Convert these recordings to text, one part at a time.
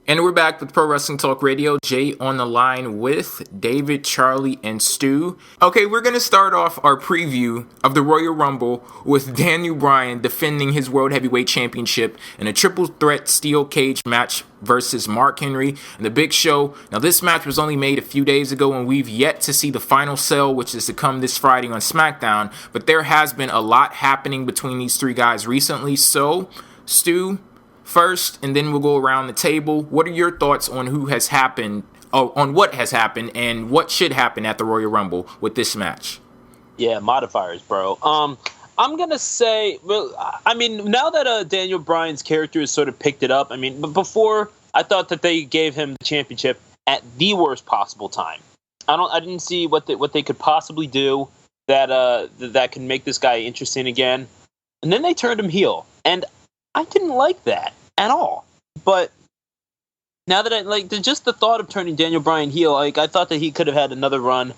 And we're back with Pro Wrestling Talk Radio. Jay on the line with David, Charlie, and Stu. Okay, we're going to start off our preview of the Royal Rumble with Daniel Bryan defending his World Heavyweight Championship in a triple threat steel cage match versus Mark Henry and The Big Show. Now, this match was only made a few days ago, and we've yet to see the final sell, which is to come this Friday on SmackDown. But there has been a lot happening between these three guys recently. So, Stu, first, and then we'll go around the table. What are your thoughts on what has happened, and what should happen at the Royal Rumble with this match? Yeah, modifiers, bro. I'm gonna say, well, I mean, now that Daniel Bryan's character has sort of picked it up, I mean, but before I thought that they gave him the championship at the worst possible time. I didn't see what they could possibly do that can make this guy interesting again, and then they turned him heel, and I didn't like that at all. But now that just the thought of turning Daniel Bryan heel, I thought that he could have had another run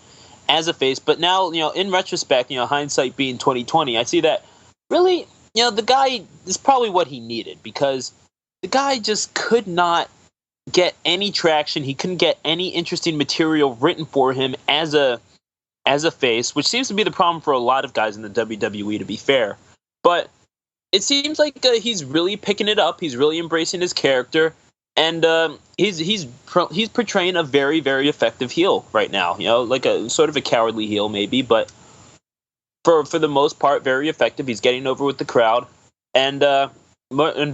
as a face. But now, in retrospect, hindsight being 2020, I see that really, the guy is probably what he needed, because the guy just could not get any traction. He couldn't get any interesting material written for him as a face, which seems to be the problem for a lot of guys in the WWE, to be fair. But it seems like he's really picking it up. He's really embracing his character, and he's portraying a very, very effective heel right now. Like a sort of a cowardly heel maybe, but for the most part, very effective. He's getting over with the crowd, and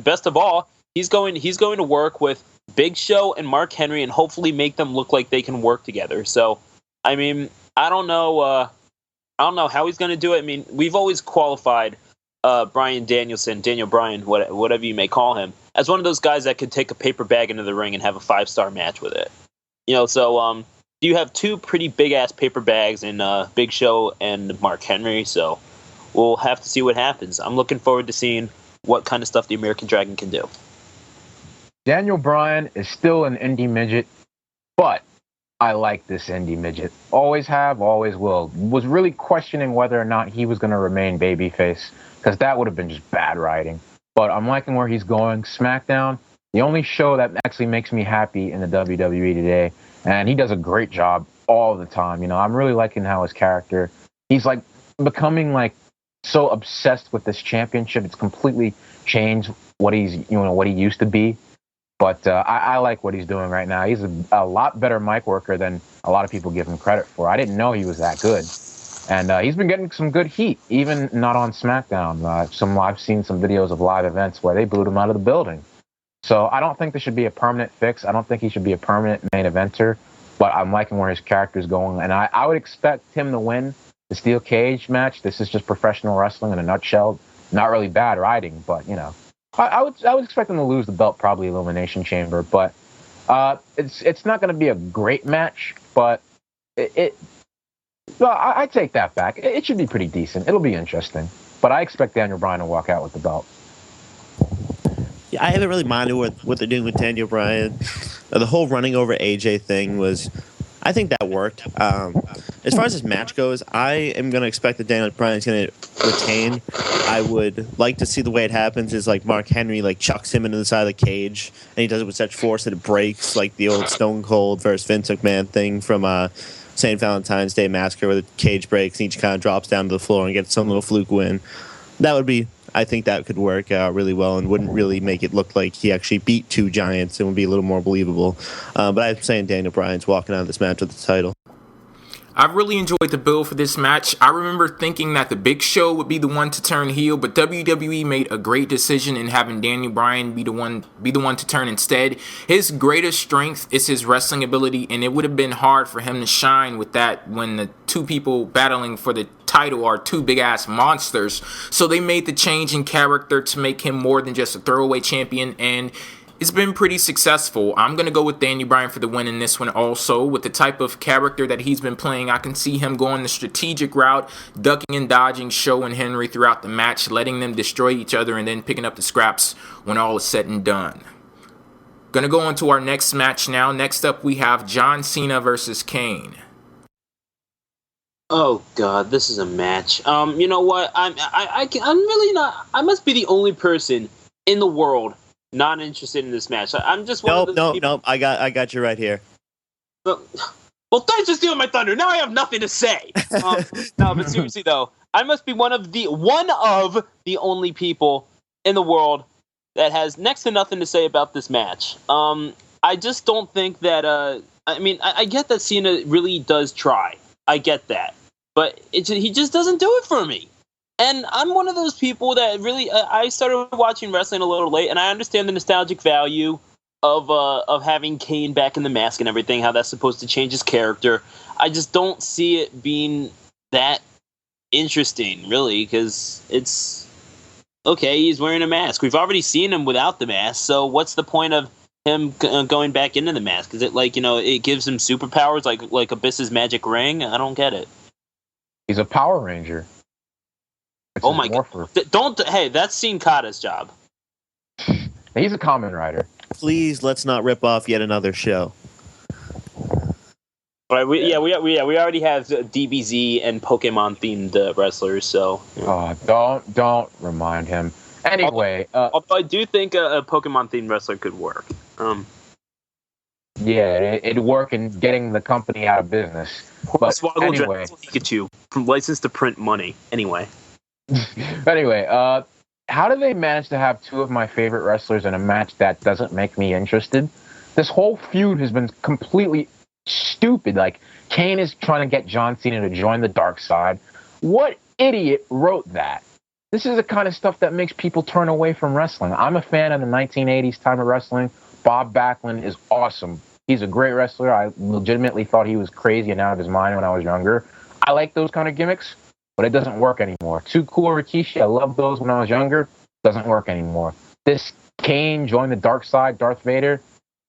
best of all, he's going to work with Big Show and Mark Henry, and hopefully make them look like they can work together. So, I mean, I don't know how he's going to do it. I mean, we've always qualified Daniel Bryan, whatever you may call him, as one of those guys that could take a paper bag into the ring and have a 5-star match with it. So you have two pretty big-ass paper bags in Big Show and Mark Henry, so we'll have to see what happens. I'm looking forward to seeing what kind of stuff the American Dragon can do. Daniel Bryan is still an indie midget, but I like this indie midget. Always have, always will. Was really questioning whether or not he was going to remain babyface, because that would have been just bad writing. But I'm liking where he's going. SmackDown, the only show that actually makes me happy in the WWE today, and he does a great job all the time. I'm really liking how his character, he's like becoming like so obsessed with this championship. It's completely changed what what he used to be. But I like what he's doing right now. He's a lot better mic worker than a lot of people give him credit for. I didn't know he was that good. And he's been getting some good heat, even not on SmackDown. I've seen some videos of live events where they booed him out of the building. So I don't think this should be a permanent fix. I don't think he should be a permanent main eventer. But I'm liking where his character's going. And I would expect him to win the steel cage match. This is just professional wrestling in a nutshell. Not really bad writing, but, I would expect him to lose the belt, probably Elimination Chamber. But it's not going to be a great match, but well, I take that back. It should be pretty decent. It'll be interesting. But I expect Daniel Bryan to walk out with the belt. Yeah, I haven't really minded what they're doing with Daniel Bryan. The whole running over AJ thing I think that worked. As far as this match goes, I am going to expect that Daniel Bryan's going to retain. I would like to see the way it happens is like Mark Henry chucks him into the side of the cage, and he does it with such force that it breaks, like the old Stone Cold versus Vince McMahon thing from St. Valentine's Day Massacre, where the cage breaks and each kind of drops down to the floor and gets some little fluke win. I think that could work out really well and wouldn't really make it look like he actually beat two giants and would be a little more believable. But I'm saying Daniel Bryan's walking out of this match with the title. I've really enjoyed the build for this match. I remember thinking that the Big Show would be the one to turn heel, but WWE made a great decision in having Daniel Bryan be the one to turn instead. His greatest strength is his wrestling ability, and it would have been hard for him to shine with that when the two people battling for the title are two big-ass monsters. So they made the change in character to make him more than just a throwaway champion, and it's been pretty successful. I'm going to go with Daniel Bryan for the win in this one also. With the type of character that he's been playing, I can see him going the strategic route, ducking and dodging Show and Henry throughout the match, letting them destroy each other, and then picking up the scraps when all is said and done. Going to go on to our next match now. Next up, we have John Cena versus Kane. Oh God, this is a match. You know what? I'm really not. I must be the only person in the world not interested in this match. I'm just one of those people. Nope. I got you right here. Well, thanks for stealing my thunder. Now I have nothing to say. No, but seriously though, I must be one of the only people in the world that has next to nothing to say about this match. I just don't think that. I get that Cena really does try. I get that, but he just doesn't do it for me. And I'm one of those people that really. I started watching wrestling a little late, and I understand the nostalgic value of having Kane back in the mask and everything, how that's supposed to change his character. I just don't see it being that interesting, really, because it's okay, he's wearing a mask. We've already seen him without the mask, so what's the point of him going back into the mask? Is it like, it gives him superpowers like Abyss's magic ring? I don't get it. He's a Power Ranger. Oh my god. Hey, that's Sin Cata's job. He's a Kamen Rider. Please, let's not rip off yet another show. Right, we already have DBZ and Pokemon themed wrestlers, so. Don't remind him. Anyway, although I do think a Pokemon themed wrestler could work. Yeah, it'd work in getting the company out of business. But anyway, Pikachu from license to print money. Anyway, how do they manage to have two of my favorite wrestlers in a match that doesn't make me interested? This whole feud has been completely stupid. Like, Kane is trying to get John Cena to join the dark side. What idiot wrote that? This is the kind of stuff that makes people turn away from wrestling. I'm a fan of the 1980s time of wrestling. Bob Backlund is awesome. He's a great wrestler. I legitimately thought he was crazy and out of his mind when I was younger. I like those kind of gimmicks, but it doesn't work anymore. Too Cool Rikishi, I loved those when I was younger. Doesn't work anymore. This Kane join the dark side, Darth Vader,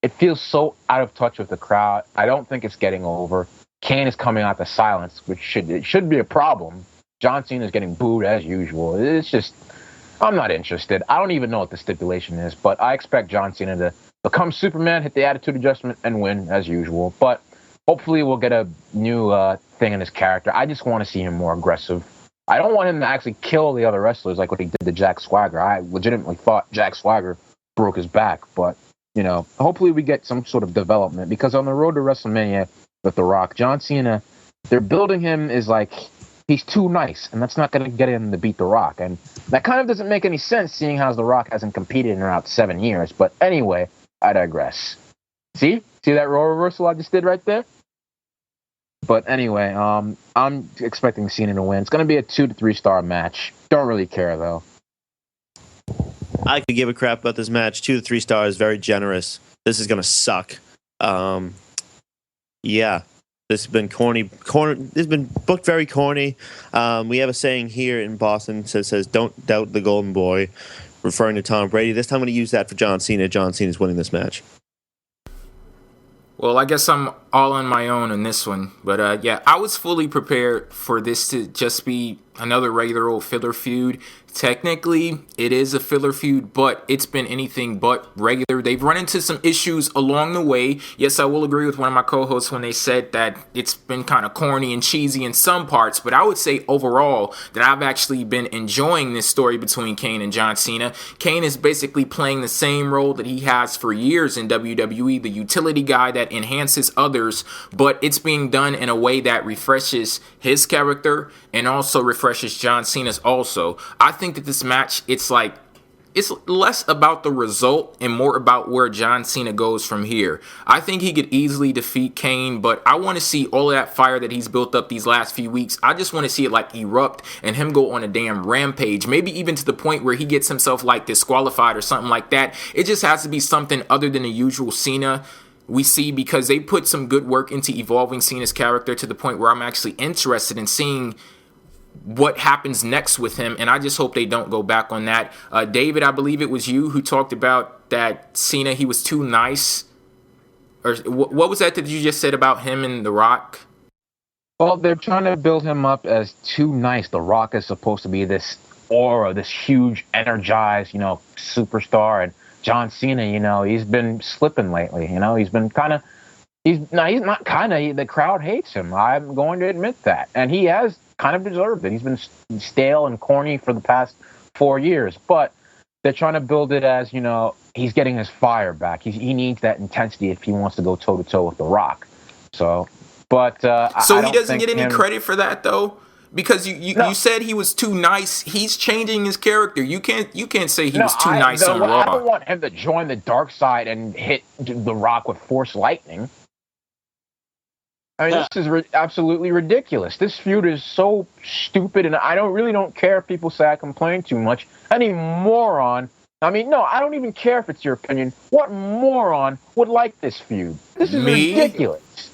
it feels so out of touch with the crowd. I don't think it's getting over. Kane is coming out the silence, which should be a problem. John Cena is getting booed as usual. It's just, I'm not interested. I don't even know what the stipulation is, but I expect John Cena to become Superman, hit the attitude adjustment, and win as usual. But hopefully we'll get a new thing in his character. I just want to see him more aggressive. I don't want him to actually kill the other wrestlers like what he did to Jack Swagger. I legitimately thought Jack Swagger broke his back, but hopefully we get some sort of development, because on the road to WrestleMania with The Rock, John Cena, they're building him as like he's too nice, and that's not going to get him to beat The Rock. And that kind of doesn't make any sense, seeing how The Rock hasn't competed in around 7 years. But anyway, I digress. See that role reversal I just did right there? But anyway, I'm expecting Cena to win. It's going to be a 2 to 3 star match. Don't really care, though. I could give a crap about this match. 2 to 3 stars, very generous. This is going to suck. Yeah. This has been corny. This has been booked very corny. We have a saying here in Boston that says, "Don't doubt the golden boy," referring to Tom Brady. This time I'm going to use that for John Cena. John Cena's winning this match. Well, I guess I'm all on my own in this one. But yeah, I was fully prepared for this to just be another regular old filler feud. Technically, it is a filler feud, but it's been anything but regular. They've run into some issues along the way. Yes, I will agree with one of my co-hosts when they said that it's been kind of corny and cheesy in some parts, but I would say overall that I've actually been enjoying this story between Kane and John Cena. Kane is basically playing the same role that he has for years in WWE, the utility guy that enhances others, but it's being done in a way that refreshes his character and also refreshes John Cena's also. I think that this match, it's less about the result and more about where John Cena goes from here. I think he could easily defeat Kane, but I want to see all of that fire that he's built up these last few weeks. I just want to see it erupt and him go on a damn rampage, maybe even to the point where he gets himself disqualified or something like that. It just has to be something other than the usual Cena we see, because they put some good work into evolving Cena's character to the point where I'm actually interested in seeing what happens next with him, and I just hope they don't go back on that. David, I believe it was you who talked about that Cena, he was too nice. Or what was that you just said about him and The Rock? Well, they're trying to build him up as too nice. The Rock is supposed to be this aura, this huge, energized, superstar, and John Cena, he's been slipping lately. He's been he's not the crowd hates him. I'm going to admit that, and he has kind of deserved it. He's been stale and corny for the past 4 years, but they're trying to build it as, he's getting his fire back. He needs that intensity if he wants to go toe to toe with The Rock. So, but so he doesn't get any credit for that though, because you said he was too nice. He's changing his character. You can't say he was too nice on Raw. I don't want him to join the dark side and hit The Rock with Force Lightning. I mean, this is absolutely ridiculous. This feud is so stupid, and I really don't care if people say I complain too much. Any moron. I mean, no, I don't even care if it's your opinion. What moron would like this feud? This is ridiculous.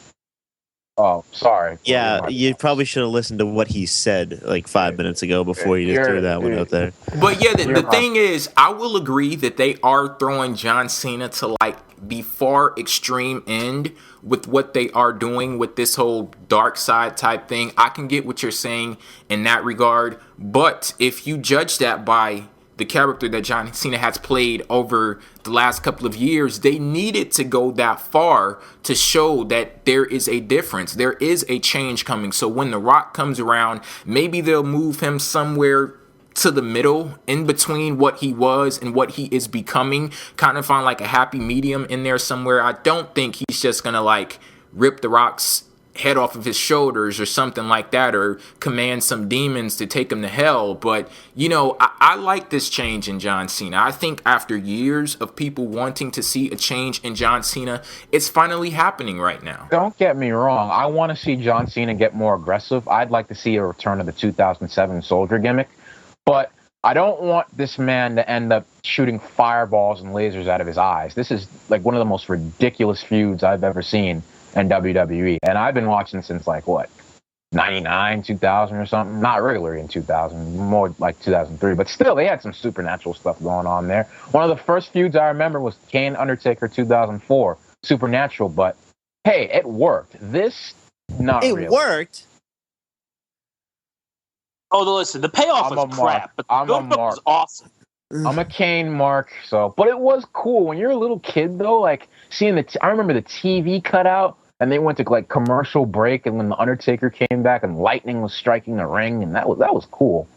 Oh, sorry. Yeah, you probably should have listened to what he said like 5 minutes ago before you just threw that one out there. But yeah, the thing is, I will agree that they are throwing John Cena to like the far extreme end with what they are doing with this whole dark side type thing. I can get what you're saying in that regard, but if you judge that by the character that John Cena has played over the last couple of years, they needed to go that far to show that there is a difference. There is a change coming. So when The Rock comes around, maybe they'll move him somewhere to the middle, in between what he was and what he is becoming. Kind of find like a happy medium in there somewhere. I don't think he's just gonna like rip The Rock's head off of his shoulders or something like that, or command some demons to take him to hell. But I like this change in John Cena. I think after years of people wanting to see a change in John Cena, it's finally happening right now. Don't get me wrong, I want to see John Cena get more aggressive. I'd like to see a return of the 2007 soldier gimmick, but I don't want this man to end up shooting fireballs and lasers out of his eyes. This is like one of the most ridiculous feuds I've ever seen in WWE, and I've been watching since 99, 2000 or something. Not regularly in 2000, more like 2003, but still they had some supernatural stuff going on there. One of the first feuds I remember was Kane Undertaker 2004, supernatural, but hey, it worked. This not really. It worked. Oh, listen, the payoff was crap, but the build-up was awesome. I'm a Kane mark, but it was cool when you're a little kid though. Like seeing I remember the TV cutout, and they went to like commercial break, and when the Undertaker came back and lightning was striking the ring, and that was cool.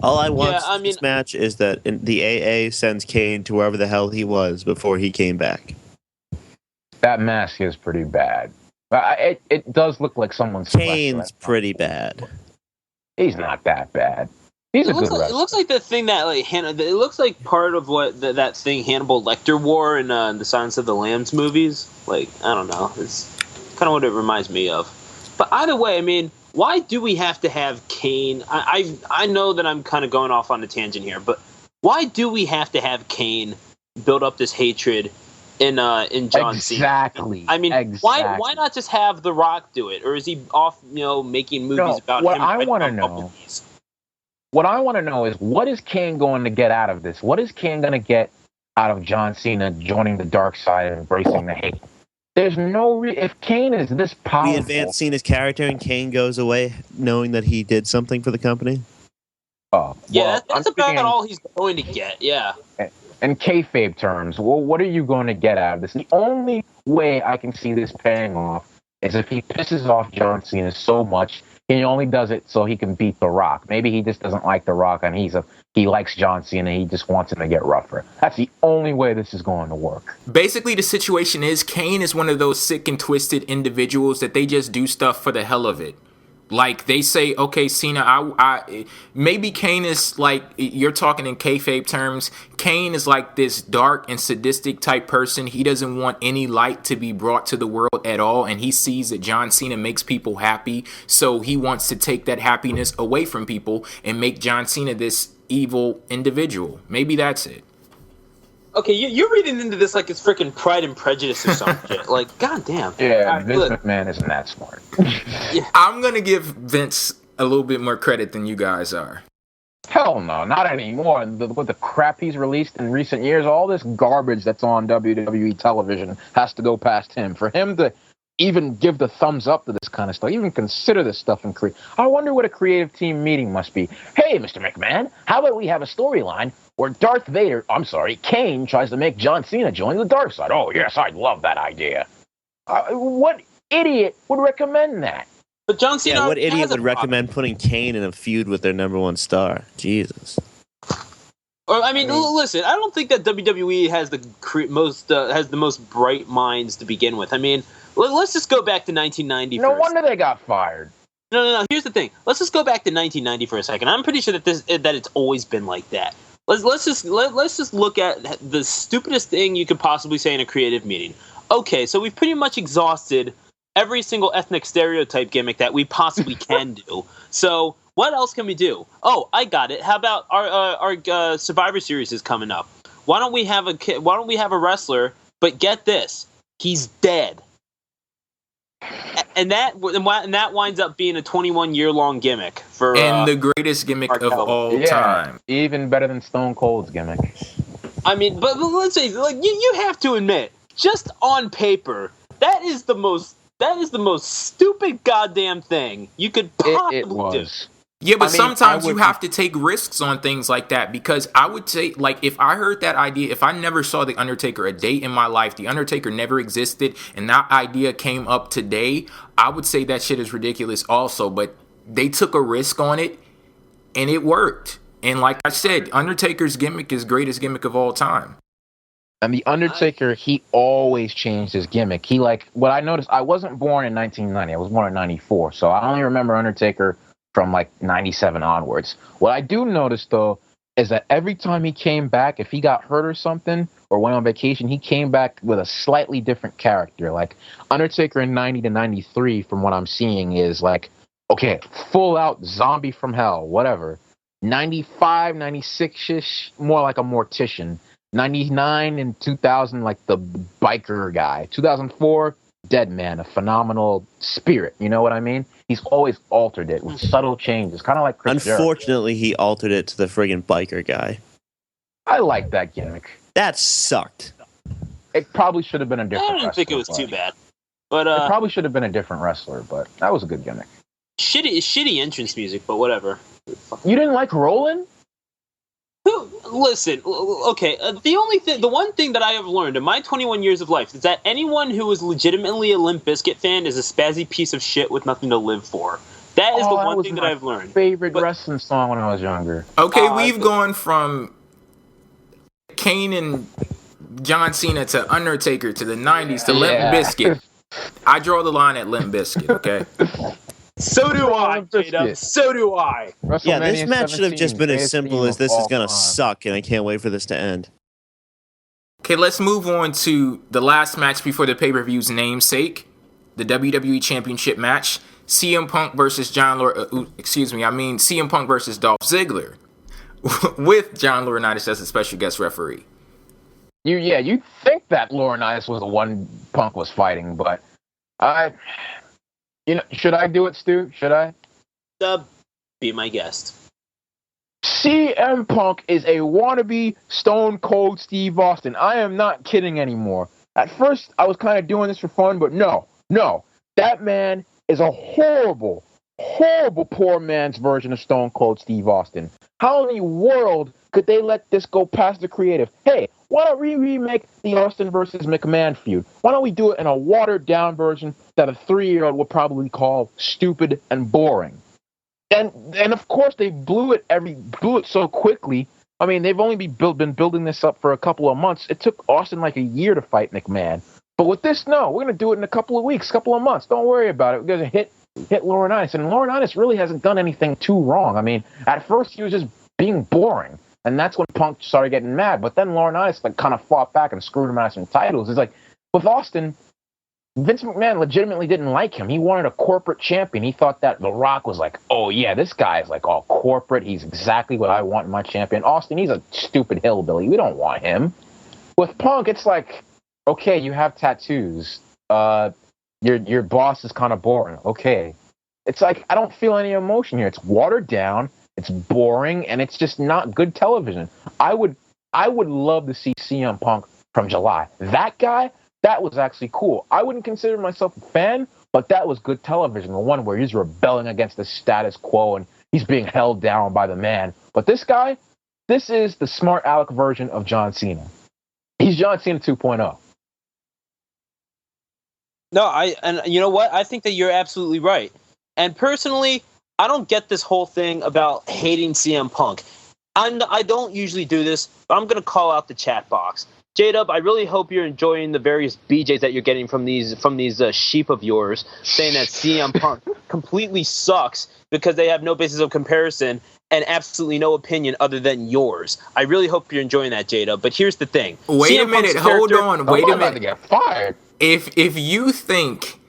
All I want in this match is that the AA sends Kane to wherever the hell he was before he came back. That mask is pretty bad. It does look like someone's. Kane's pretty bad. He's not that bad. He's a good wrestler. It looks like the thing that it looks like part of what that thing Hannibal Lecter wore in the Silence of the Lambs movies. Like, I don't know, it's kind of what it reminds me of. But either way, I mean, why do we have to have Kane? I know that I'm kind of going off on a tangent here, but why do we have to have Kane build up this hatred in John Cena? Exactly. I mean, exactly. Why not just have The Rock do it, or is he off making movies about what him? What I want to know is, what is Kane going to get out of this? What is Kane going to get out of John Cena joining the dark side and embracing the hate? There's no if Kane is this powerful. We advance Cena's character and Kane goes away knowing that he did something for the company? Oh, yeah, that's about all he's going to get, yeah. In kayfabe terms, well, what are you going to get out of this? The only way I can see this paying off is if he pisses off John Cena so much. He only does it so he can beat The Rock. Maybe he just doesn't like The Rock and he likes John Cena. He just wants him to get rougher. That's the only way this is going to work. Basically, the situation is Kane is one of those sick and twisted individuals that they just do stuff for the hell of it. Like, they say, okay, Cena, maybe Kane is like, you're talking in kayfabe terms, Kane is like this dark and sadistic type person. He doesn't want any light to be brought to the world at all, and he sees that John Cena makes people happy, so he wants to take that happiness away from people and make John Cena this evil individual. Maybe that's it. Okay, you're reading into this like it's freaking Pride and Prejudice or some shit. Like, goddamn. Yeah, Vince McMahon isn't that smart. Yeah. I'm going to give Vince a little bit more credit than you guys are. Hell no, not anymore. With the crap he's released in recent years, all this garbage that's on WWE television has to go past him. For him to even give the thumbs up to this kind of stuff, even consider this stuff and create. I wonder what a creative team meeting must be. Hey, Mr. McMahon, how about we have a storyline where Kane tries to make John Cena join the dark side? Oh, yes, I'd love that idea. What idiot would recommend that? But John Cena. Yeah, what idiot would recommend putting Kane in a feud with their number one star? Jesus. Or I mean, listen, I don't think that WWE has the most bright minds to begin with. I mean, let's just go back to 1990. No wonder they got fired. No. Here's the thing. Let's just go back to 1990 for a second. I'm pretty sure that it's always been like that. Let's just look at the stupidest thing you could possibly say in a creative meeting. Okay, so we've pretty much exhausted every single ethnic stereotype gimmick that we possibly can do. So what else can we do? Oh, I got it. How about our Survivor Series is coming up? Why don't we have a wrestler? But get this, he's dead. And that winds up being a 21-year-long gimmick for and the greatest gimmick of all time. Even better than Stone Cold's gimmick. I mean, but let's say, like, you have to admit, just on paper, that is the most stupid goddamn thing you could possibly do. Yeah, but sometimes you have to take risks on things like that, because I would say, like, if I heard that idea, if I never saw The Undertaker a day in my life, The Undertaker never existed, and that idea came up today, I would say that shit is ridiculous also. But they took a risk on it, and it worked. And like I said, Undertaker's gimmick is greatest gimmick of all time. And The Undertaker, he always changed his gimmick. What I noticed, I wasn't born in 1990. I was born in 94, so I only remember Undertaker from like 97 onwards. What I do notice, though, is that every time he came back, if he got hurt or something or went on vacation, he came back with a slightly different character. Like Undertaker in 90 to 93, from what I'm seeing, is like, okay, full out zombie from hell, whatever. 95, 96-ish, more like a mortician. 99 and 2000, like the biker guy. 2004, dead man, a phenomenal spirit. You know what I mean? He's always altered it with subtle changes, kind of like Chris Unfortunately, Jericho. He altered it to the friggin' biker guy. I like that gimmick. That sucked. It probably should have been a different wrestler. I didn't think it was too bad. But it probably should have been a different wrestler, but that was a good gimmick. Shitty entrance music, but whatever. You didn't like Rollin'? Listen, okay, the one thing that I have learned in my 21 years of life is that anyone who is legitimately a Limp Bizkit fan is a spazzy piece of shit with nothing to live for. That is the one thing that I've learned. Favorite wrestling song when I was younger. Okay, we've gone from Kane and John Cena to Undertaker to the 90s to Limp Bizkit. I draw the line at Limp Bizkit, okay? So do I, Jada. So do I. Yeah, this match should have just been as simple as this is going to suck, and I can't wait for this to end. Okay, let's move on to the last match before the pay-per-view's namesake, the WWE Championship match. CM Punk versus CM Punk versus Dolph Ziggler, with John Laurinaitis as a special guest referee. You think that Laurinaitis was the one Punk was fighting, but should I do it, Stu? Should I? Be my guest. CM Punk is a wannabe Stone Cold Steve Austin. I am not kidding anymore. At first, I was kind of doing this for fun, but no. That man is a horrible, horrible poor man's version of Stone Cold Steve Austin. How in the world could they let this go past the creative? Hey, why don't we remake the Austin versus McMahon feud? Why don't we do it in a watered-down version that a 3-year-old would probably call stupid and boring? And of course, they blew it so quickly. I mean, they've only been building this up for a couple of months. It took Austin like a year to fight McMahon. But with this, no, we're going to do it in a couple of weeks, couple of months. Don't worry about it. We're going to hit Laurinaitis. And Laurinaitis really hasn't done anything too wrong. I mean, at first, he was just being boring. And that's when Punk started getting mad. But then Laurinaitis kind of fought back and screwed him out of some titles. It's like, with Austin, Vince McMahon legitimately didn't like him. He wanted a corporate champion. He thought that The Rock was like, oh, yeah, this guy is like all corporate. He's exactly what I want in my champion. Austin, he's a stupid hillbilly. We don't want him. With Punk, it's like, okay, you have tattoos. Your boss is kind of boring. Okay. It's like, I don't feel any emotion here. It's watered down. It's boring, and it's just not good television. I would love to see CM Punk from July. That guy, that was actually cool. I wouldn't consider myself a fan, but that was good television. The one where he's rebelling against the status quo and he's being held down by the man. But this guy, this is the smart aleck version of John Cena. He's John Cena 2.0. No, and you know what? I think that you're absolutely right. And personally, I don't get this whole thing about hating CM Punk. I don't usually do this, but I'm going to call out the chat box. J-Dub, I really hope you're enjoying the various BJs that you're getting from these sheep of yours, saying that CM Punk completely sucks because they have no basis of comparison and absolutely no opinion other than yours. I really hope you're enjoying that, J-Dub. But here's the thing. Wait a minute. Hold on. Wait a minute. To get fired. If you think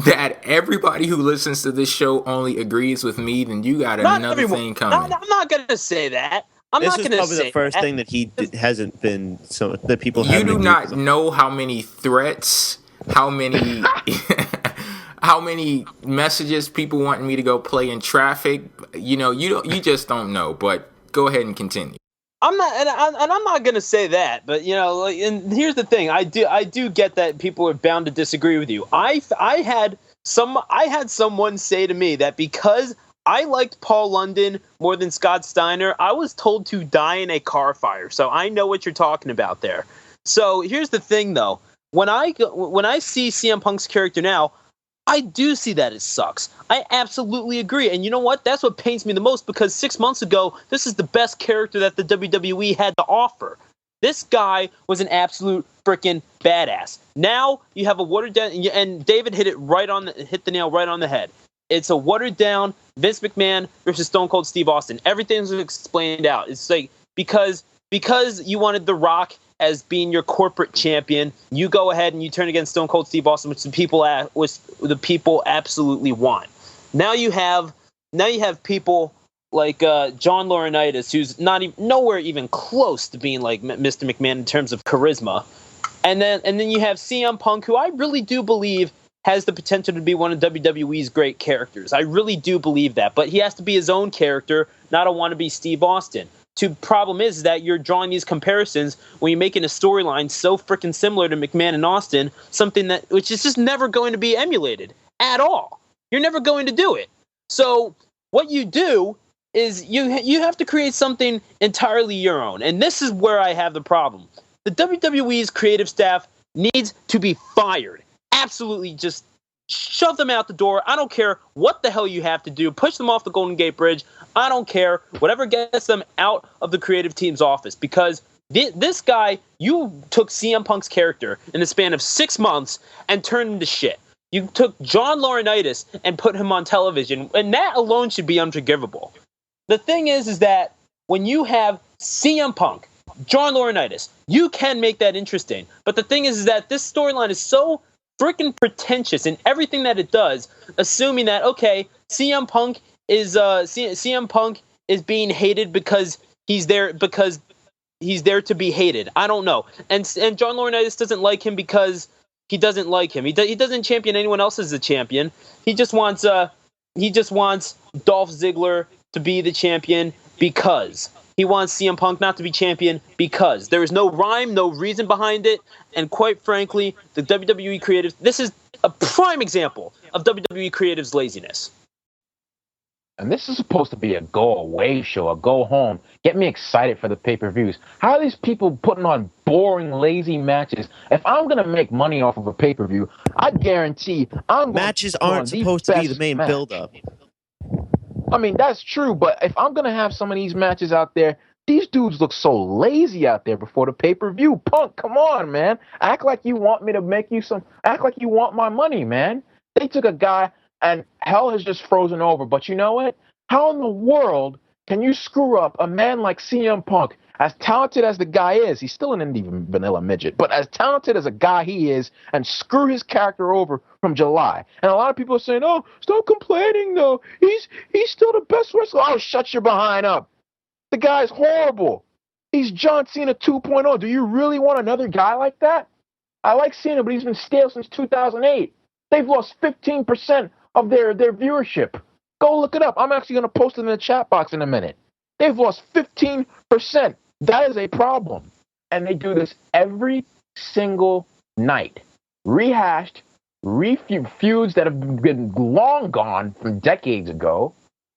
that everybody who listens to this show only agrees with me, then you got another thing coming. I'm not going to say that. This is probably the first thing that he hasn't been. So the people you do not know how many threats, how many messages people want me to go play in traffic. You just don't know. But go ahead and continue. I'm not gonna say that, but and here's the thing. I do get that people are bound to disagree with you. I had someone say to me that because I liked Paul London more than Scott Steiner, I was told to die in a car fire. So I know what you're talking about there. So here's the thing, though. When I see CM Punk's character now, I do see that it sucks. I absolutely agree. And you know what? That's what pains me the most, because 6 months ago, this is the best character that the WWE had to offer. This guy was an absolute freaking badass. Now you have a watered down, and David hit the nail right on the head. It's a watered down Vince McMahon versus Stone Cold Steve Austin. Everything's explained out. It's like because you wanted The Rock as being your corporate champion, you go ahead and you turn against Stone Cold Steve Austin, which the people absolutely want. Now you have people like John Laurinaitis, who's nowhere even close to being like Mr. McMahon in terms of charisma, and then you have CM Punk, who I really do believe has the potential to be one of WWE's great characters. I really do believe that, but he has to be his own character, not a wannabe Steve Austin. The problem is that you're drawing these comparisons when you're making a storyline so freaking similar to McMahon and Austin, which is just never going to be emulated at all. You're never going to do it. So what you do is you have to create something entirely your own, and this is where I have the problem. The WWE's creative staff needs to be fired. Absolutely, just shove them out the door. I don't care what the hell you have to do. Push them off the Golden Gate Bridge. I don't care. Whatever gets them out of the creative team's office. Because this guy, you took CM Punk's character in the span of 6 months and turned him to shit. You took John Laurinaitis and put him on television, and that alone should be unforgivable. The thing is that when you have CM Punk, John Laurinaitis, you can make that interesting. But the thing is that this storyline is so freaking pretentious in everything that it does, assuming that CM Punk is being hated because he's there to be hated. I don't know, and John Laurinaitis doesn't like him because he doesn't like him. He doesn't champion anyone else as a champion. He just wants Dolph Ziggler to be the champion because he wants CM Punk not to be champion because there is no rhyme, no reason behind it. And quite frankly, the WWE creatives, this is a prime example of WWE creatives' laziness. And this is supposed to be a go-away show, a go-home. Get me excited for the pay-per-views. How are these people putting on boring, lazy matches? If I'm going to make money off of a pay-per-view, I guarantee matches aren't supposed to be the main build-up. I mean, that's true, but if I'm going to have some of these matches out there, these dudes look so lazy out there before the pay-per-view. Punk, come on, man. Act like you want me to make you some... Act like you want my money, man. They took a guy, and hell has just frozen over. But you know what? How in the world can you screw up a man like CM Punk? As talented as the guy is, he's still an indie vanilla midget, but as talented as a guy he is, and screw his character over from July. And a lot of people are saying, oh, stop complaining, though. He's still the best wrestler. Oh, shut your behind up. The guy's horrible. He's John Cena 2.0. Do you really want another guy like that? I like Cena, but he's been stale since 2008. They've lost 15% of their viewership. Go look it up. I'm actually going to post it in the chat box in a minute. They've lost 15%. That is a problem. And they do this every single night. Rehashed, feuds that have been long gone from decades ago.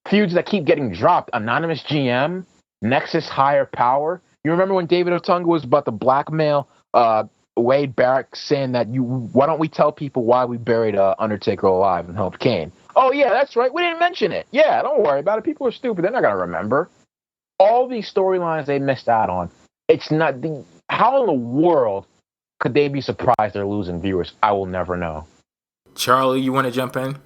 Feuds that keep getting dropped. Anonymous GM, Nexus Higher Power. You remember when David Otunga was about to blackmail Wade Barrett, saying that why don't we tell people why we buried Undertaker alive and helped Kane? Oh, yeah, that's right. We didn't mention it. Yeah, don't worry about it. People are stupid. They're not going to remember. all these storylines they missed out on. It's not how in the world could they be surprised they're losing viewers? I will never know. Charlie, you want to jump in?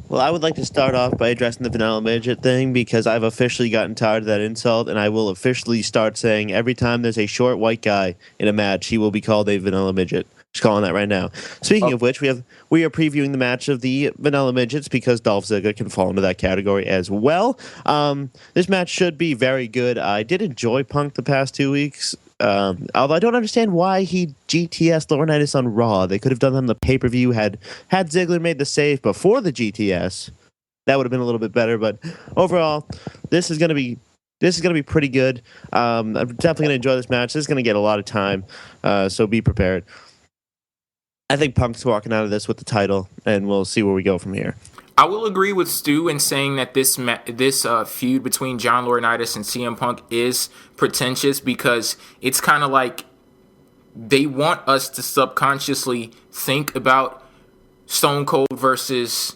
Well, I would like to start off by addressing the vanilla midget thing because I've officially gotten tired of that insult, and I will officially start saying every time there's a short white guy in a match, he will be called a vanilla midget. Just calling that right now. Speaking of which, we are previewing the match of the vanilla midgets because Dolph Ziggler can fall into that category as well. This match should be very good. I did enjoy Punk the past 2 weeks. Although I don't understand why he GTS Laurinaitis on Raw. They could have done that on the pay-per-view. Had Ziggler made the save before the GTS, that would have been a little bit better. But overall, this is gonna be pretty good. I'm definitely gonna enjoy this match. This is gonna get a lot of time, so be prepared. I think Punk's walking out of this with the title, and we'll see where we go from here. I will agree with Stu in saying that this feud between John Laurinaitis and CM Punk is pretentious because it's kind of like they want us to subconsciously think about Stone Cold versus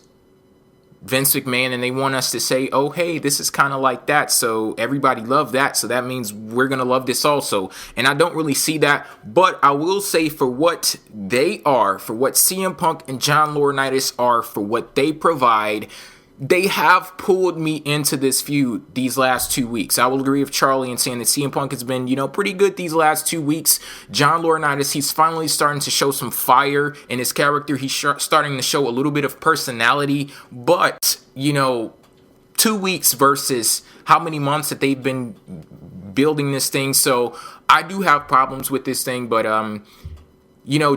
Vince McMahon, and they want us to say, oh, hey, this is kind of like that, so everybody loved that, so that means we're going to love this also. And I don't really see that, but I will say for what they are, for what CM Punk and John Laurinaitis are, for what they provide, they have pulled me into this feud these last 2 weeks. I will agree with Charlie in saying that CM Punk has been, pretty good these last 2 weeks. John Laurinaitis, he's finally starting to show some fire in his character. He's starting to show a little bit of personality. But, 2 weeks versus how many months that they've been building this thing. So I do have problems with this thing, but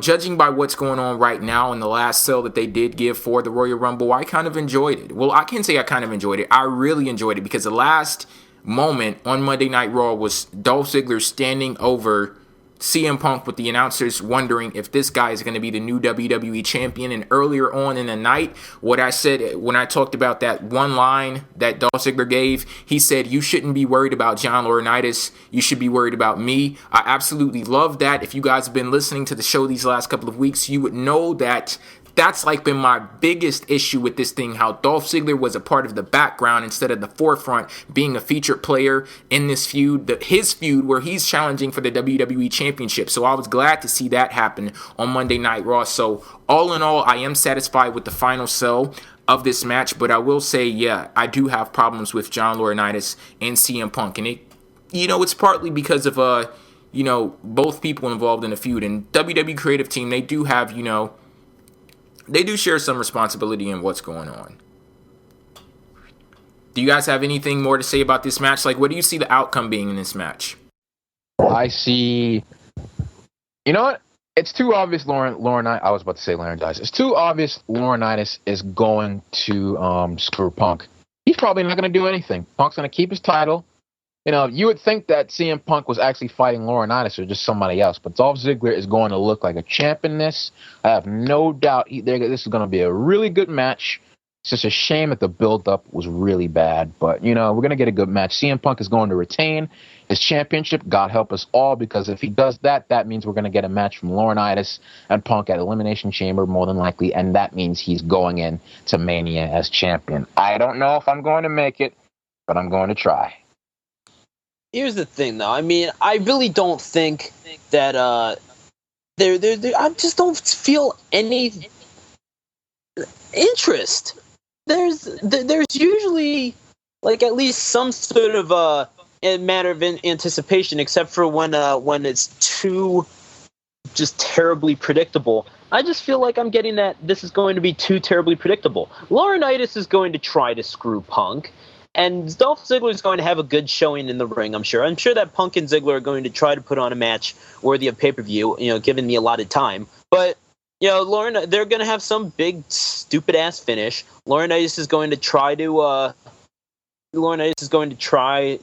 judging by what's going on right now in the last sell that they did give for the Royal Rumble, I kind of enjoyed it. Well, I can't say I kind of enjoyed it. I really enjoyed it because the last moment on Monday Night Raw was Dolph Ziggler standing over CM Punk with the announcers wondering if this guy is going to be the new WWE champion. And earlier on in the night, what I said when I talked about that one line that Dolph Ziggler gave, he said, you shouldn't be worried about John Laurinaitis. You should be worried about me. I absolutely love that. If you guys have been listening to the show these last couple of weeks, you would know that that's like been my biggest issue with this thing, how Dolph Ziggler was a part of the background instead of the forefront, being a featured player in this feud, his feud where he's challenging for the WWE Championship. So I was glad to see that happen on Monday Night Raw. So all in all, I am satisfied with the final sell of this match, but I will say, yeah, I do have problems with John Laurinaitis and CM Punk, and it's partly because of both people involved in the feud, and WWE creative team, they do have, they do share some responsibility in what's going on. Do you guys have anything more to say about this match? Like, what do you see the outcome being in this match? I see. You know what? It's too obvious Laurinaitis. I was about to say Laurinaitis. It's too obvious Laurinaitis is going to screw Punk. He's probably not going to do anything. Punk's going to keep his title. You would think that CM Punk was actually fighting Laurinaitis or just somebody else, but Dolph Ziggler is going to look like a champ in this. I have no doubt this is going to be a really good match. It's just a shame that the build-up was really bad, but, we're going to get a good match. CM Punk is going to retain his championship. God help us all, because if he does that, that means we're going to get a match from Laurinaitis and Punk at Elimination Chamber, more than likely, and that means he's going in to Mania as champion. I don't know if I'm going to make it, but I'm going to try. Here's the thing, though. I mean, I really don't think that I just don't feel any interest. There's usually at least some sort of a matter of anticipation, except for when it's too just terribly predictable. I just feel like I'm getting that this is going to be too terribly predictable. Laurinaitis is going to try to screw Punk. And Dolph Ziggler is going to have a good showing in the ring, I'm sure. I'm sure that Punk and Ziggler are going to try to put on a match worthy of pay-per-view, given the allotted time. But, they're going to have some big, stupid-ass finish. Laurinaitis is going to try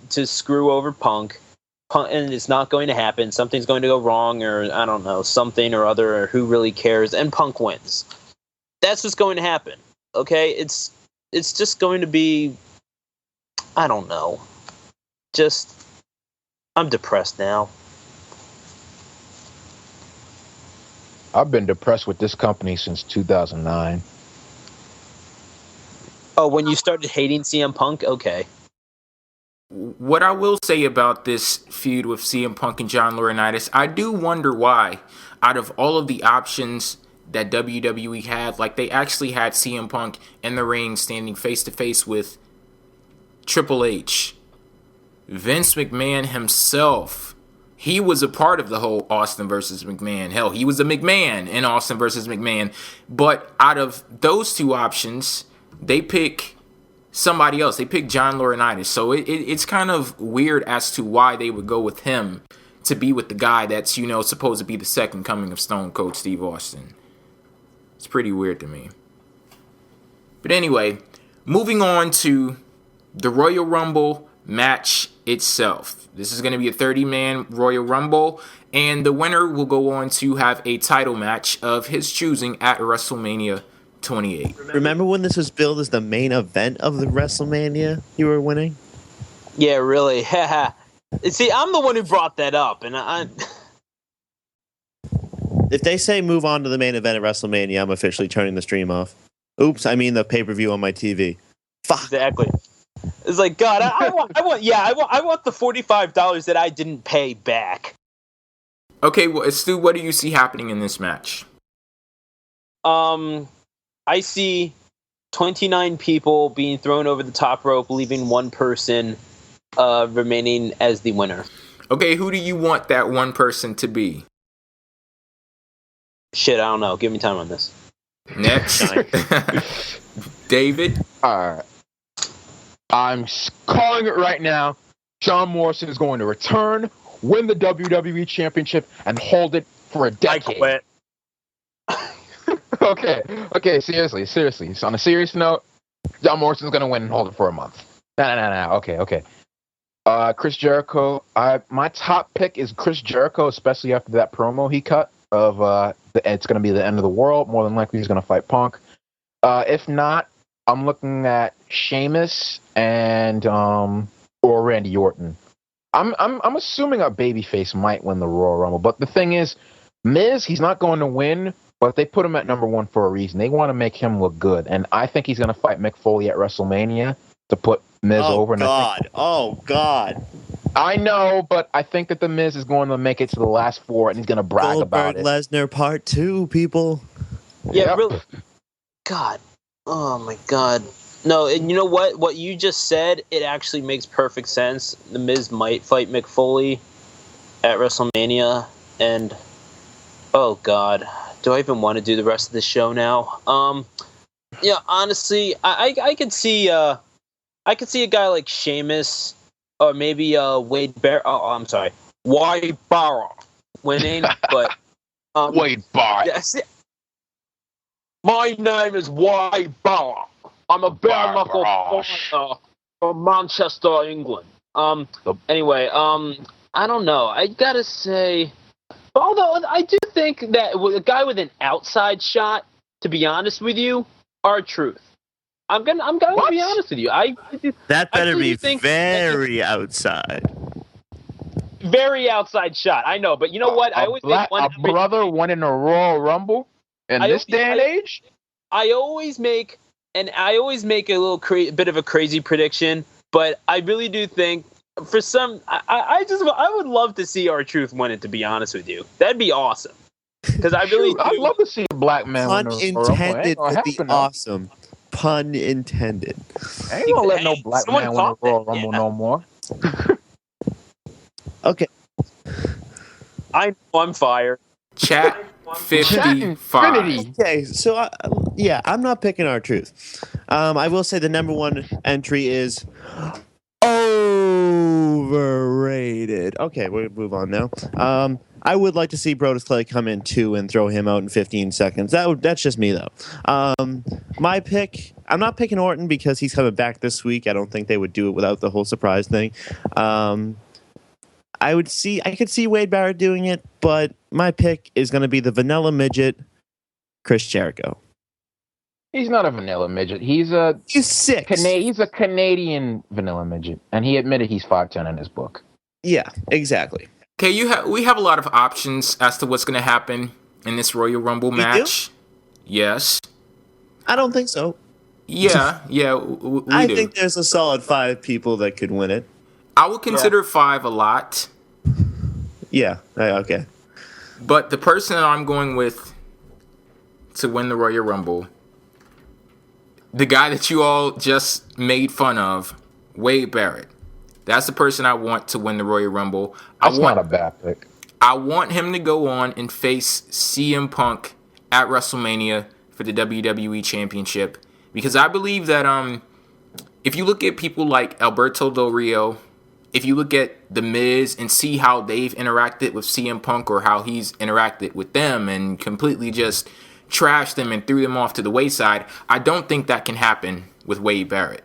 to screw over Punk, and it's not going to happen. Something's going to go wrong, or, I don't know, something or other, or who really cares, and Punk wins. That's what's going to happen, okay? It's just going to be... I don't know. I'm depressed now. I've been depressed with this company since 2009. Oh, when you started hating CM Punk? Okay. what I will say about this feud with CM Punk and John Laurinaitis, I do wonder why, out of all of the options that WWE had, like they actually had CM Punk in the ring standing face to face with Triple H, Vince McMahon himself. He was a part of the whole Austin versus McMahon. Hell, he was a McMahon in Austin versus McMahon. But out of those two options, they pick somebody else. They pick John Laurinaitis. So it's kind of weird as to why they would go with him to be with the guy that's, supposed to be the second coming of Stone Cold Steve Austin. It's pretty weird to me. But anyway, moving on to the Royal Rumble match itself. This is going to be a 30-man Royal Rumble, and the winner will go on to have a title match of his choosing at WrestleMania 28. Remember when this was billed as the main event of the WrestleMania you were winning? Yeah, really. See, I'm the one who brought that up, and I. If they say move on to the main event at WrestleMania, I'm officially turning the stream off. Oops, I mean the pay-per-view on my TV. Fuck. Exactly. It's like, God, I want the $45 that I didn't pay back. Okay, well, Stu, what do you see happening in this match? I see 29 people being thrown over the top rope, leaving one person remaining as the winner. Okay, who do you want that one person to be? Shit, I don't know. Give me time on this. Next. David? All right. I'm calling it right now. John Morrison is going to return, win the WWE Championship, and hold it for a decade. I quit. Okay, seriously. So on a serious note, John Morrison's going to win and hold it for a month. No. Okay. Chris Jericho. My top pick is Chris Jericho, especially after that promo he cut of it's going to be the end of the world. More than likely, he's going to fight Punk. If not, I'm looking at Sheamus and or Randy Orton. I'm assuming a babyface might win the Royal Rumble, but the thing is, Miz, he's not going to win, but they put him at number one for a reason. They want to make him look good, and I think he's going to fight Mick Foley at WrestleMania to put Miz over. Oh God! I know, but I think that the Miz is going to make it to the last four, and he's going to brag about it. Lesnar Part 2, people. Yeah, yep. Really. God. Oh my God. No, and you know what? What you just said, it actually makes perfect sense. The Miz might fight Mick Foley at WrestleMania, and oh God, do I even want to do the rest of the show now? Yeah, honestly, I could see a guy like Sheamus or maybe Wade Barrett. Oh, I'm sorry, Wade Barrett winning, but Wade Barrett. Yeah, my name is Wade Barrett. I'm a bare knuckle fighter from Manchester, England. Anyway, I don't know. I gotta say, although I do think that a guy with an outside shot, to be honest with you, R-Truth. I'm going to be honest with you. That better be very outside. Very outside shot. I know, but you know what? I always make one. A brother winning a Royal Rumble in this day and age. I always make a little bit of a crazy prediction, but I really do think for some, I would love to see R-Truth win it. To be honest with you, that'd be awesome. Because I really, I'd love to see a black man win a Royal Rumble. Pun intended would be awesome. Pun intended. I ain't gonna let no black man win a Royal Rumble no more. Okay. I'm fired. Chat 55. Okay, so I'm not picking R-Truth. I will say the number one entry is overrated. Okay, we'll move on now. I would like to see Brodus Clay come in too and throw him out in 15 seconds. That's just me though. My pick, I'm not picking Orton because he's coming back this week. I don't think they would do it without the whole surprise thing. I could see Wade Barrett doing it, but my pick is going to be the vanilla midget, Chris Jericho. He's not a vanilla midget. He's 6. He's a Canadian vanilla midget, and he admitted he's 5'10" in his book. Yeah, exactly. Okay, we have a lot of options as to what's going to happen in this Royal Rumble match. Do? Yes. I don't think so. Yeah, we I do. think there's a solid 5 people that could win it. I would consider 5 a lot. Yeah. Okay. But the person that I'm going with to win the Royal Rumble, the guy that you all just made fun of, Wade Barrett. That's the person I want to win the Royal Rumble. That's not a bad pick. I want him to go on and face CM Punk at WrestleMania for the WWE Championship. Because I believe that if you look at people like Alberto Del Rio, if you look at The Miz and see how they've interacted with CM Punk or how he's interacted with them and completely just trashed them and threw them off to the wayside, I don't think that can happen with Wade Barrett.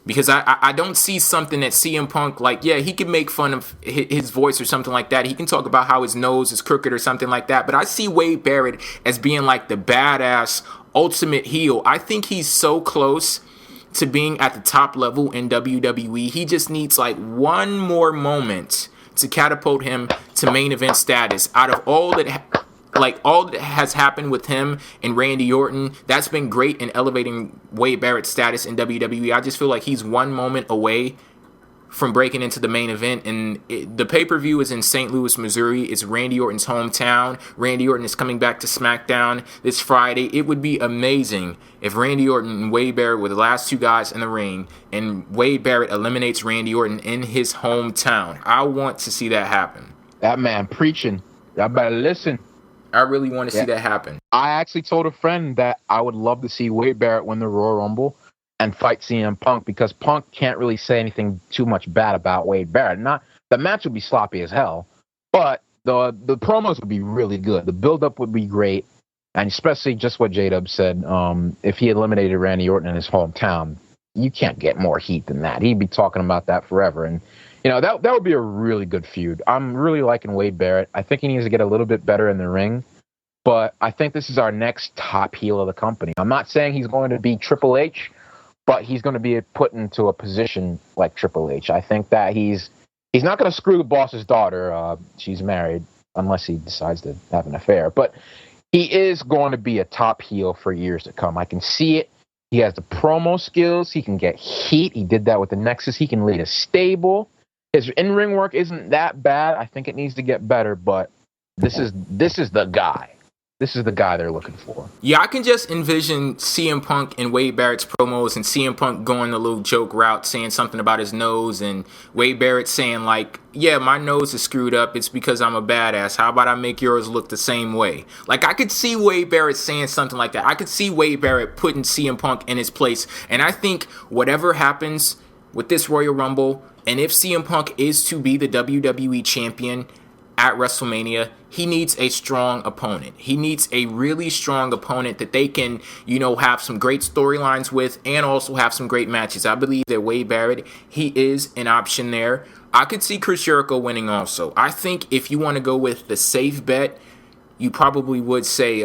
Because I don't see something that CM Punk, like, yeah, he can make fun of his voice or something like that. He can talk about how his nose is crooked or something like that. But I see Wade Barrett as being like the badass ultimate heel. I think he's so close to being at the top level in WWE. He just needs like one more moment to catapult him to main event status. Out of all that has happened with him and Randy Orton, that's been great in elevating Wade Barrett's status in WWE. I just feel like he's one moment away from breaking into the main event. And the pay-per-view is in St. Louis, Missouri. It's Randy Orton's hometown. Randy Orton is coming back to SmackDown this Friday. It would be amazing if Randy Orton and Wade Barrett were the last 2 guys in the ring and Wade Barrett eliminates Randy Orton in his hometown. I want to see that happen. That man preaching. Y'all better listen. I really want to see that happen. I actually told a friend that I would love to see Wade Barrett win the Royal Rumble and fight CM Punk, because Punk can't really say anything too much bad about Wade Barrett. Not the match would be sloppy as hell, but the promos would be really good. The build-up would be great, and especially just what J-Dub said, if he eliminated Randy Orton in his hometown, you can't get more heat than that. He'd be talking about that forever, and that would be a really good feud. I'm really liking Wade Barrett. I think he needs to get a little bit better in the ring, but I think this is our next top heel of the company. I'm not saying he's going to be Triple H, but he's going to be put into a position like Triple H. I think that he's not going to screw the boss's daughter. She's married, unless he decides to have an affair. But he is going to be a top heel for years to come. I can see it. He has the promo skills. He can get heat. He did that with the Nexus. He can lead a stable. His in-ring work isn't that bad. I think it needs to get better, but this is the guy. This is the guy they're looking for. Yeah, I can just envision CM Punk and Wade Barrett's promos and CM Punk going the little joke route, saying something about his nose, and Wade Barrett saying like, yeah, my nose is screwed up. It's because I'm a badass. How about I make yours look the same way? Like, I could see Wade Barrett saying something like that. I could see Wade Barrett putting CM Punk in his place. And I think whatever happens with this Royal Rumble, and if CM Punk is to be the WWE champion at WrestleMania, he needs a strong opponent. He needs a really strong opponent that they can, have some great storylines with and also have some great matches. I believe that Wade Barrett, he is an option there. I could see Chris Jericho winning also. I think if you want to go with the safe bet, you probably would say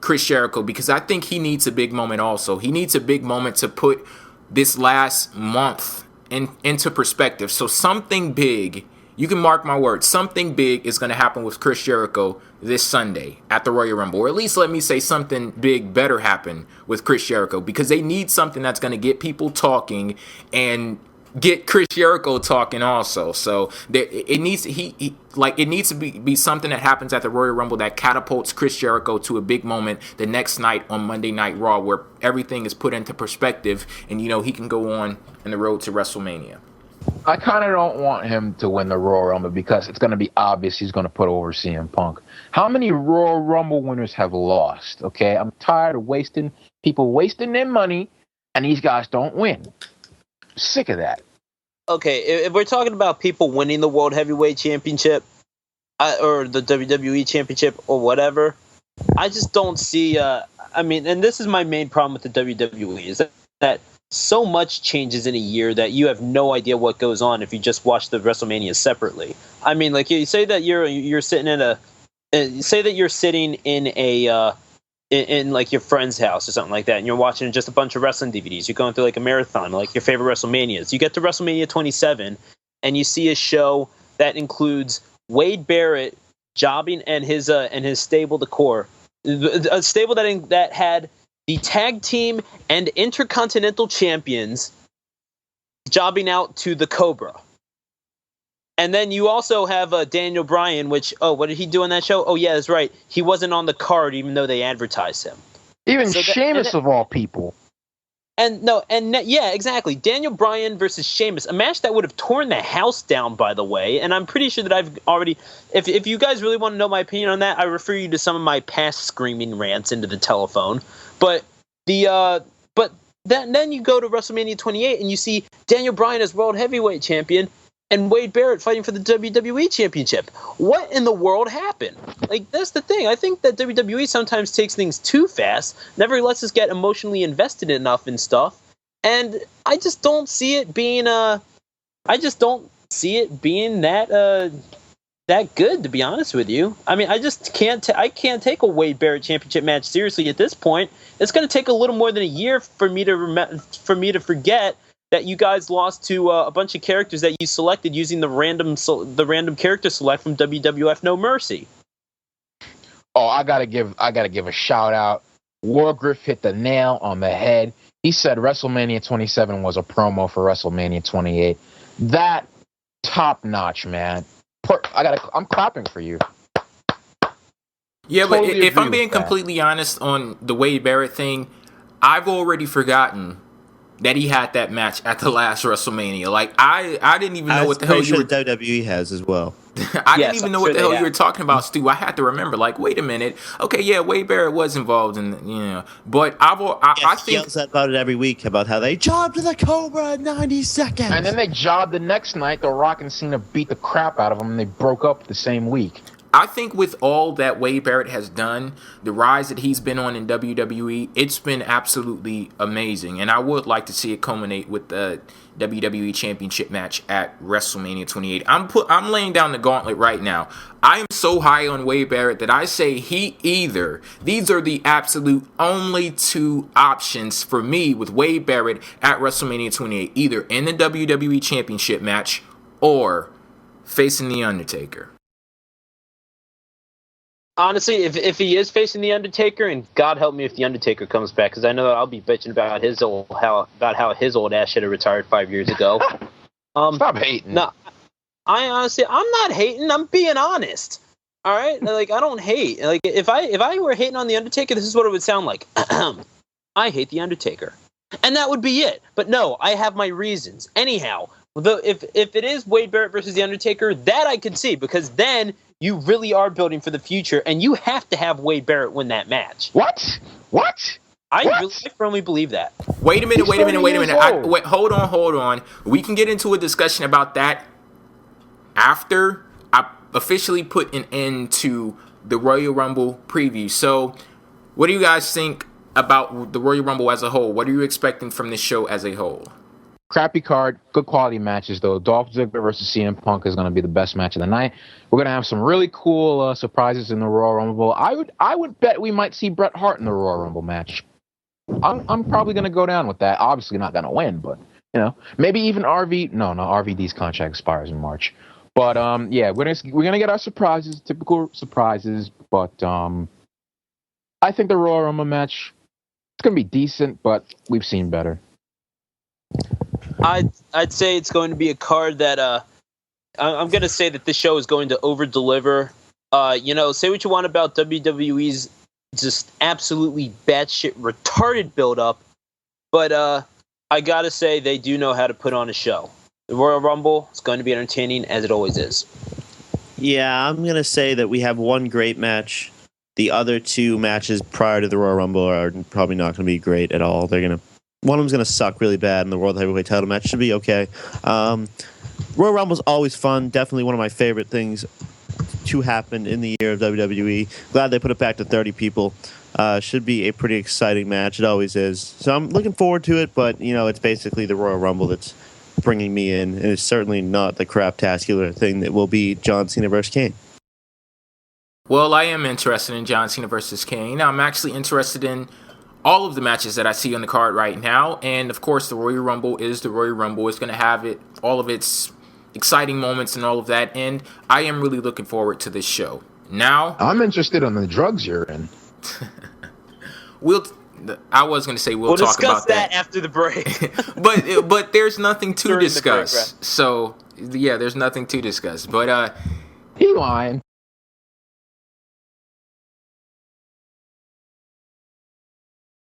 Chris Jericho, because I think he needs a big moment also. He needs a big moment to put this last month into perspective. So something big, you can mark my words, something big is going to happen with Chris Jericho this Sunday at the Royal Rumble. Or at least let me say something big better happen with Chris Jericho, because they need something that's going to get people talking and get Chris Jericho talking also. So it needs to be something that happens at the Royal Rumble that catapults Chris Jericho to a big moment the next night on Monday Night Raw, where everything is put into perspective and he can go on the road to WrestleMania. I kind of don't want him to win the Royal Rumble because it's going to be obvious he's going to put over CM Punk. How many Royal Rumble winners have lost? Okay, I'm tired of people wasting their money, and these guys don't win. Sick of that. Okay, if we're talking about people winning the World Heavyweight Championship or the WWE Championship or whatever, I just don't see. And this is my main problem with the WWE is that so much changes in a year that you have no idea what goes on if you just watch the WrestleMania separately. I mean, like, you say that you're sitting in like your friend's house or something like that, and you're watching just a bunch of wrestling DVDs. You're going through like a marathon, like your favorite WrestleManias. You get to WrestleMania 27, and you see a show that includes Wade Barrett jobbing and his stable, the core, a stable that had the tag team and intercontinental champions jobbing out to the Cobra. And then you also have Daniel Bryan, which, what did he do on that show? Oh, yeah, that's right. He wasn't on the card even though they advertised him. Even Sheamus of all people. Yeah, exactly. Daniel Bryan versus Sheamus, a match that would have torn the house down, by the way. And I'm pretty sure that I've already, if you guys really want to know my opinion on that, I refer you to some of my past screaming rants into the telephone. But then you go to WrestleMania 28 and you see Daniel Bryan as World Heavyweight Champion and Wade Barrett fighting for the WWE Championship. What in the world happened? Like, that's the thing. I think that WWE sometimes takes things too fast, never lets us get emotionally invested enough in stuff, and I just don't see it being that good, to be honest with you. I mean, I just can't take a Wade Barrett Championship match seriously at this point. It's going to take a little more than a year for me to forget that you guys lost to a bunch of characters that you selected using the random character select from WWF No Mercy. Oh, I gotta give a shout out. Wargriff hit the nail on the head. He said WrestleMania 27 was a promo for WrestleMania 28. That top notch, man. I'm clapping for you. Yeah, Totally but if I'm being with that. completely honest on the Wade Barrett thing, I've already forgotten that he had that match at the last WrestleMania. Like, I didn't even know what the hell you were... WWE has as well. I didn't even know what the hell you were talking about, Stu. I had to remember, like, wait a minute. Okay, yeah, Wade Barrett was involved in, but I think... He yells about it every week, about how they jobbed to the Cobra in 90 seconds. And then they jobbed the next night. The Rock and Cena beat the crap out of them, and they broke up the same week. I think with all that Wade Barrett has done, the rise that he's been on in WWE, it's been absolutely amazing. And I would like to see it culminate with the WWE Championship match at WrestleMania 28. I'm laying down the gauntlet right now. I am so high on Wade Barrett that I say these are the absolute only two options for me with Wade Barrett at WrestleMania 28. Either in the WWE Championship match or facing The Undertaker. Honestly, if he is facing The Undertaker, and God help me if The Undertaker comes back, because I know that I'll be bitching about how his old ass should have retired 5 years ago. Stop hating. No, I'm not hating. I'm being honest. All right, like, I don't hate. Like, if I were hating on The Undertaker, this is what it would sound like. I hate The Undertaker, and that would be it. But no, I have my reasons. Anyhow, if it is Wade Barrett versus The Undertaker, that I could see, because then you really are building for the future, and you have to have Wade Barrett win that match. What? I firmly believe that. Wait a minute. Hold on. We can get into a discussion about that after I officially put an end to the Royal Rumble preview. So, what do you guys think about the Royal Rumble as a whole? What are you expecting from this show as a whole? Crappy card, good quality matches though. Dolph Ziggler versus CM Punk is going to be the best match of the night. We're going to have some really cool surprises in the Royal Rumble. I would bet we might see Bret Hart in the Royal Rumble match. I'm probably going to go down with that. Obviously not going to win, but maybe even RV. No, RVD's contract expires in March. But yeah, we're gonna get our surprises, typical surprises. But I think the Royal Rumble match, it's going to be decent, but we've seen better. I'd say it's going to be a card that I'm going to say that this show is going to over-deliver. Say what you want about WWE's just absolutely batshit retarded build-up, but I got to say they do know how to put on a show. The Royal Rumble is going to be entertaining, as it always is. Yeah, I'm going to say that we have one great match. The other two matches prior to the Royal Rumble are probably not going to be great at all. One of them's going to suck really bad, and the World Heavyweight title match should be okay. Royal Rumble's always fun. Definitely one of my favorite things to happen in the year of WWE. Glad they put it back to 30 people. Should be a pretty exciting match. It always is. So I'm looking forward to it, but, it's basically the Royal Rumble that's bringing me in, and it's certainly not the craptascular thing that will be John Cena versus Kane. Well, I am interested in John Cena versus Kane. I'm actually interested in all of the matches that I see on the card right now, and of course the Royal Rumble is the Royal Rumble. It's going to have all of its exciting moments and all of that, and I am really looking forward to this show. Now, I'm interested in the drugs you're in. I was going to say we'll talk discuss about that after the break. but there's nothing to During the discuss. break, So yeah, there's nothing to discuss. But he lying.